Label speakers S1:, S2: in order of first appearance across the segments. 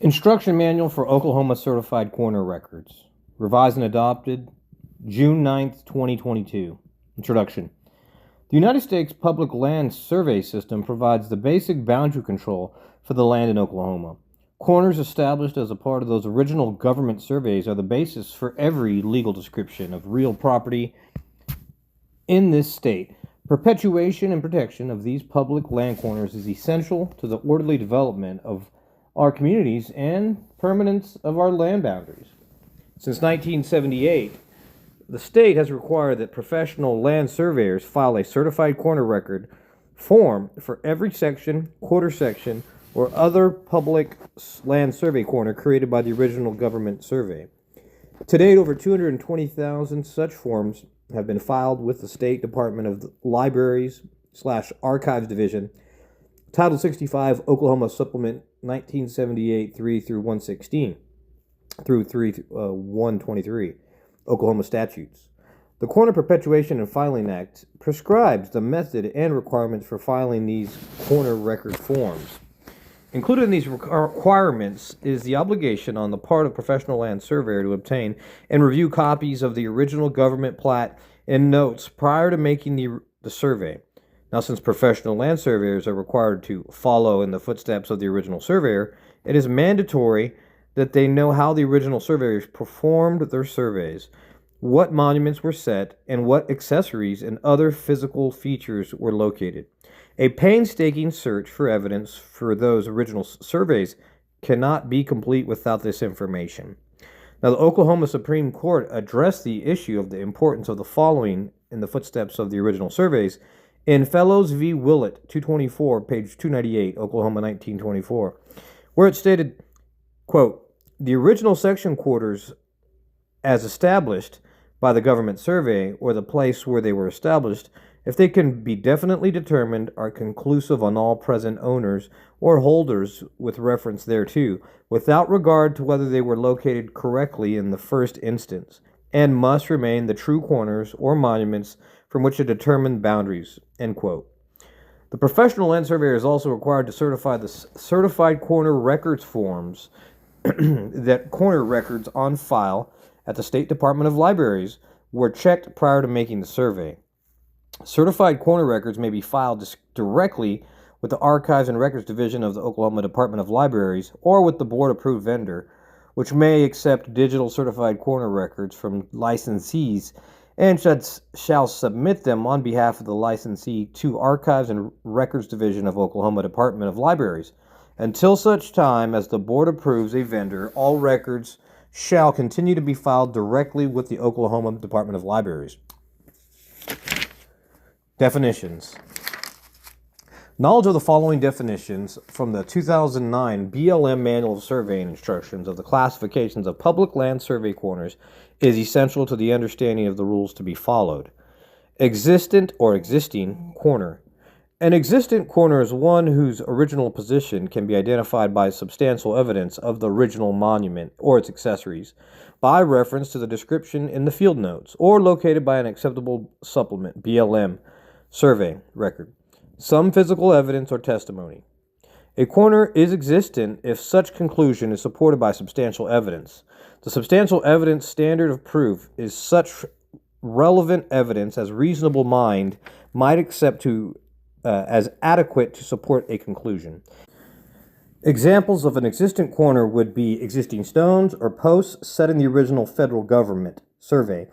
S1: Instruction Manual for Oklahoma Certified Corner Records. Revised and adopted June 9th, 2022. Introduction. The United States Public Land Survey System provides the basic boundary control for the land in Oklahoma. Corners established as a part of those original government surveys are the basis for every legal description of real property in this state. Perpetuation and protection of these public land corners is essential to the orderly development of our communities and permanence of our land boundaries. Since 1978, the state has required that professional land surveyors file a certified corner record form for every section, quarter section, or other public land survey corner created by the original government survey. To date, over 220,000 such forms have been filed with the State Department of Libraries/Archives Division, Title 65, Oklahoma Supplement 1978, 3 through 116, through 123, Oklahoma statutes. The Corner Perpetuation and Filing Act prescribes the method and requirements for filing these corner record forms. Included in these requirements is the obligation on the part of professional land surveyor to obtain and review copies of the original government plat and notes prior to making the survey. Now, since professional land surveyors are required to follow in the footsteps of the original surveyor, it is mandatory that they know how the original surveyors performed their surveys, what monuments were set, and what accessories and other physical features were located. A painstaking search for evidence for those original surveys cannot be complete without this information. Now, the Oklahoma Supreme Court addressed the issue of the importance of the following in the footsteps of the original surveys in Fellows v. Willett, 224, page 298, Oklahoma 1924, where it stated, quote, "The original section quarters as established by the government survey or the place where they were established, if they can be definitely determined, are conclusive on all present owners or holders with reference thereto, without regard to whether they were located correctly in the first instance, and must remain the true corners or monuments from which to determine boundaries," end quote. The professional land surveyor is also required to certify the certified corner records forms that corner records on file at the State Department of Libraries were checked prior to making the survey. Certified corner records may be filed directly with the Archives and Records Division of the Oklahoma Department of Libraries or with the board-approved vendor, which may accept digital certified corner records from licensees and shall submit them on behalf of the licensee to Archives and Records Division of Oklahoma Department of Libraries. Until such time as the board approves a vendor, all records shall continue to be filed directly with the Oklahoma Department of Libraries. Definitions. Knowledge of the following definitions from the 2009 BLM Manual of Surveying Instructions of the classifications of public land survey corners is essential to the understanding of the rules to be followed. Existent or existing corner. An existent corner is one whose original position can be identified by substantial evidence of the original monument or its accessories, by reference to the description in the field notes, or located by an acceptable supplement, BLM, survey record, some physical evidence or testimony. A corner is existent if such conclusion is supported by substantial evidence. The substantial evidence standard of proof is such relevant evidence as reasonable mind might accept as adequate to support a conclusion. Examples of an existent corner would be existing stones or posts set in the original federal government survey,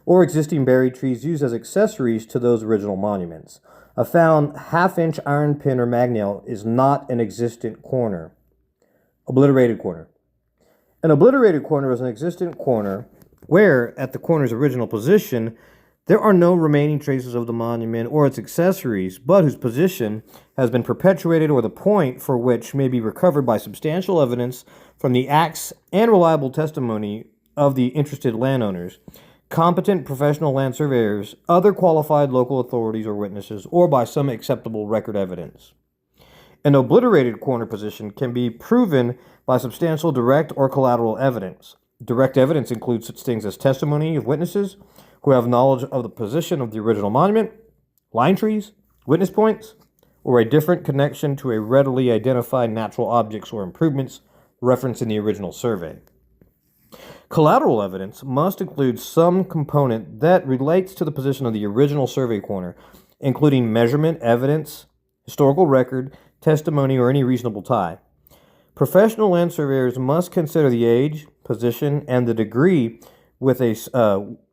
S1: or existing buried trees used as accessories to those original monuments. A found half-inch iron pin or magnail is not an existent corner. Obliterated corner. An obliterated corner is an existent corner where, at the corner's original position, there are no remaining traces of the monument or its accessories, but whose position has been perpetuated or the point for which may be recovered by substantial evidence from the acts and reliable testimony of the interested landowners, competent professional land surveyors, other qualified local authorities or witnesses, or by some acceptable record evidence. An obliterated corner position can be proven by substantial direct or collateral evidence. Direct evidence includes such things as testimony of witnesses who have knowledge of the position of the original monument, line trees, witness points, or a different connection to a readily identified natural objects or improvements referenced in the original survey. Collateral evidence must include some component that relates to the position of the original survey corner, including measurement, evidence, historical record, testimony, or any reasonable tie. Professional land surveyors must consider the age, position, and the degree with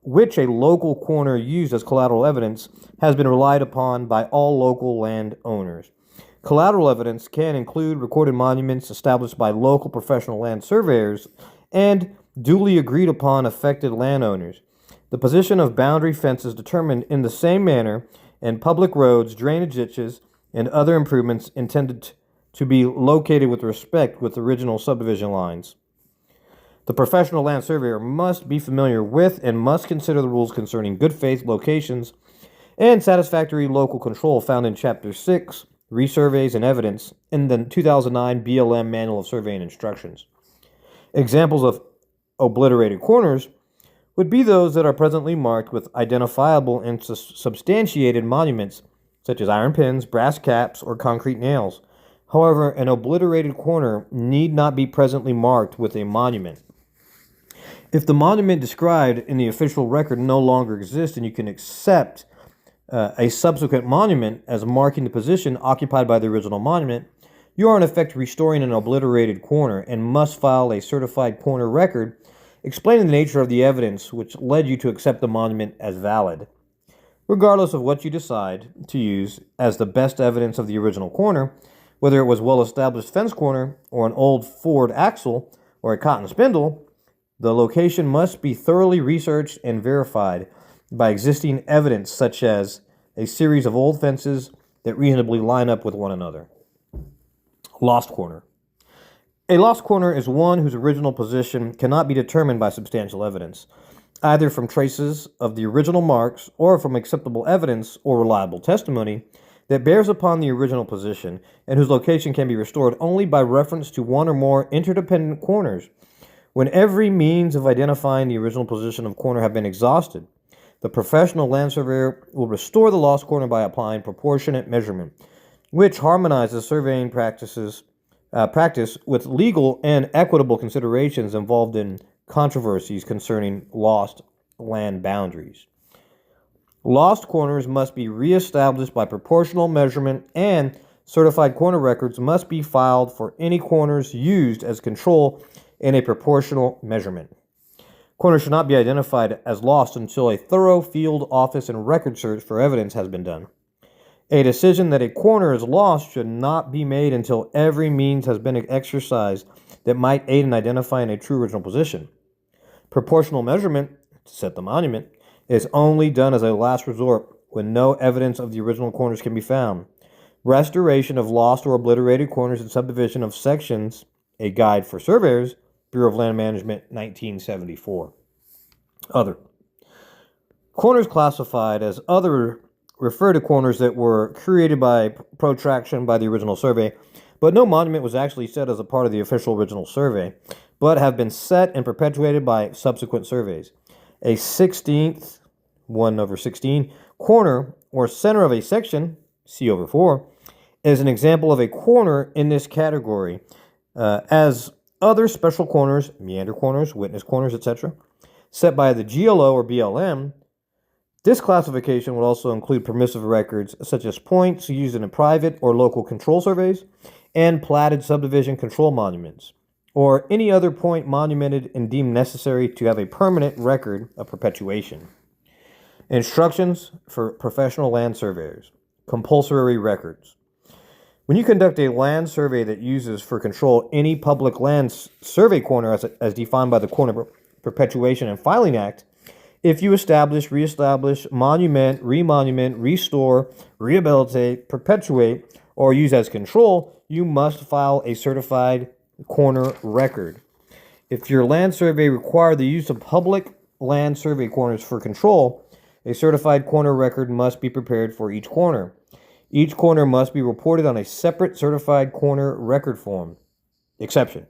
S1: which a local corner used as collateral evidence has been relied upon by all local land owners. Collateral evidence can include recorded monuments established by local professional land surveyors and duly agreed upon affected landowners. The position of boundary fences determined in the same manner, and public roads, drainage ditches, and other improvements intended to be located with respect with original subdivision lines. The professional land surveyor must be familiar with and must consider the rules concerning good faith locations and satisfactory local control found in Chapter 6, Resurveys and Evidence, in the 2009 BLM Manual of Surveying Instructions. Examples of obliterated corners would be those that are presently marked with identifiable and substantiated monuments, such as iron pins, brass caps, or concrete nails. However, an obliterated corner need not be presently marked with a monument. If the monument described in the official record no longer exists and you can accept a subsequent monument as marking the position occupied by the original monument, you are in effect restoring an obliterated corner and must file a certified corner record explaining the nature of the evidence which led you to accept the monument as valid. Regardless of what you decide to use as the best evidence of the original corner, whether it was well-established fence corner or an old Ford axle or a cotton spindle, the location must be thoroughly researched and verified by existing evidence such as a series of old fences that reasonably line up with one another. Lost corner. A lost corner is one whose original position cannot be determined by substantial evidence, either from traces of the original marks or from acceptable evidence or reliable testimony that bears upon the original position and whose location can be restored only by reference to one or more interdependent corners. When every means of identifying the original position of corner have been exhausted, the professional land surveyor will restore the lost corner by applying proportionate measurement, which harmonizes surveying practice with legal and equitable considerations involved in controversies concerning lost land boundaries. Lost corners must be reestablished by proportional measurement, and certified corner records must be filed for any corners used as control in a proportional measurement. Corners should not be identified as lost until a thorough field office and record search for evidence has been done. A decision that a corner is lost should not be made until every means has been exercised that might aid in identifying a true original position. Proportional measurement, to set the monument, is only done as a last resort when no evidence of the original corners can be found. Restoration of lost or obliterated corners and subdivision of sections, a guide for surveyors, Bureau of Land Management, 1974. Other. Corners classified as other refer to corners that were created by protraction by the original survey, but no monument was actually set as a part of the official original survey, but have been set and perpetuated by subsequent surveys. A 16th, 1/16, corner or center of a section, C/4, is an example of a corner in this category, as other special corners, meander corners, witness corners, etc., set by the GLO or BLM. This classification would also include permissive records such as points used in private or local control surveys and platted subdivision control monuments, or any other point monumented and deemed necessary to have a permanent record of perpetuation. Instructions for professional land surveyors. Compulsory records. When you conduct a land survey that uses for control any public land survey corner as defined by the Corner Perpetuation and Filing Act, if you establish, reestablish, monument, remonument, restore, rehabilitate, perpetuate, or use as control, you must file a certified corner record. If your land survey required the use of public land survey corners for control, a certified corner record must be prepared for each corner. Each corner must be reported on a separate certified corner record form. Exception.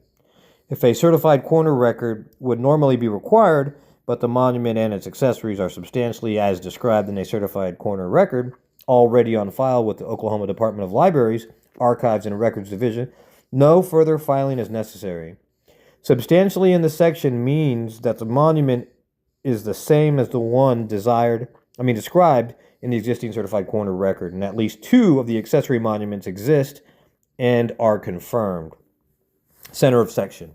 S1: If a certified corner record would normally be required, but the monument and its accessories are substantially as described in a certified corner record, already on file with the Oklahoma Department of Libraries, Archives, and Records Division, no further filing is necessary. Substantially in the section means that the monument is the same as the one described in the existing certified corner record, and at least two of the accessory monuments exist and are confirmed. Center of section.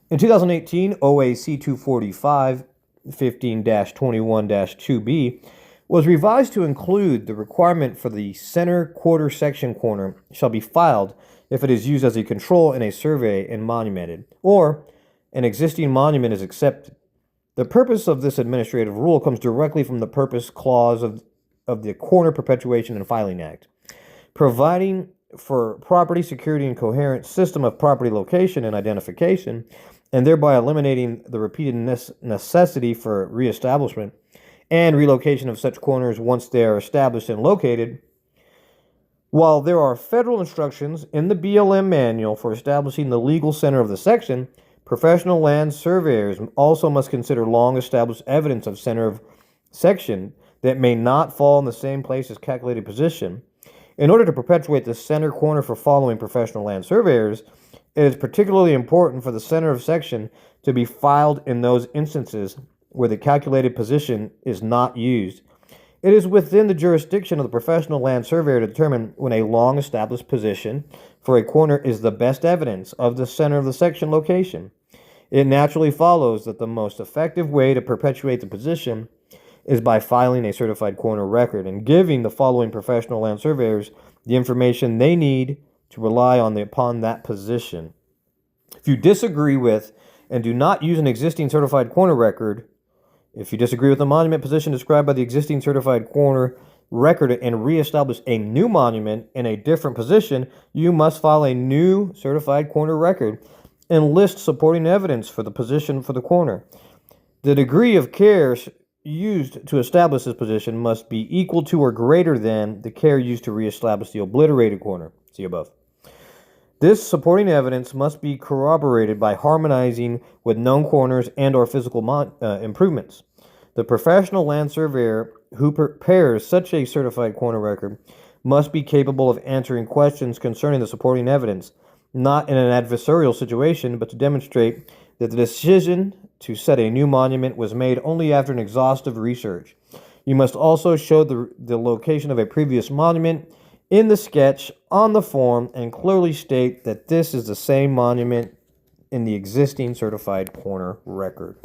S1: In 2018, OAC 245 15-21-2B was revised to include the requirement for the center quarter section corner shall be filed if it is used as a control in a survey and monumented, or an existing monument is accepted. The purpose of this administrative rule comes directly from the purpose clause of the Corner Perpetuation and Filing Act, providing for property security and coherent system of property location and identification, and thereby eliminating the repeated necessity for reestablishment and relocation of such corners once they are established and located. While there are federal instructions in the BLM manual for establishing the legal center of the section, professional land surveyors also must consider long-established evidence of center of section that may not fall in the same place as calculated position. In order to perpetuate the center corner for following professional land surveyors, it is particularly important for the center of section to be filed in those instances where the calculated position is not used. It is within the jurisdiction of the professional land surveyor to determine when a long-established position for a corner is the best evidence of the center of the section location. It naturally follows that the most effective way to perpetuate the position is by filing a certified corner record and giving the following professional land surveyors the information they need to rely upon that position. If you disagree with and do not use an existing certified corner record, if you disagree with the monument position described by the existing certified corner record and reestablish a new monument in a different position, you must file a new certified corner record and list supporting evidence for the position for the corner. The degree of care used to establish this position must be equal to or greater than the care used to reestablish the obliterated corner. See above. This supporting evidence must be corroborated by harmonizing with known corners and or physical improvements. The professional land surveyor who prepares such a certified corner record must be capable of answering questions concerning the supporting evidence, not in an adversarial situation, but to demonstrate that the decision to set a new monument was made only after an exhaustive research. You must also show the location of a previous monument in the sketch on the form and clearly state that this is the same monument in the existing certified corner record.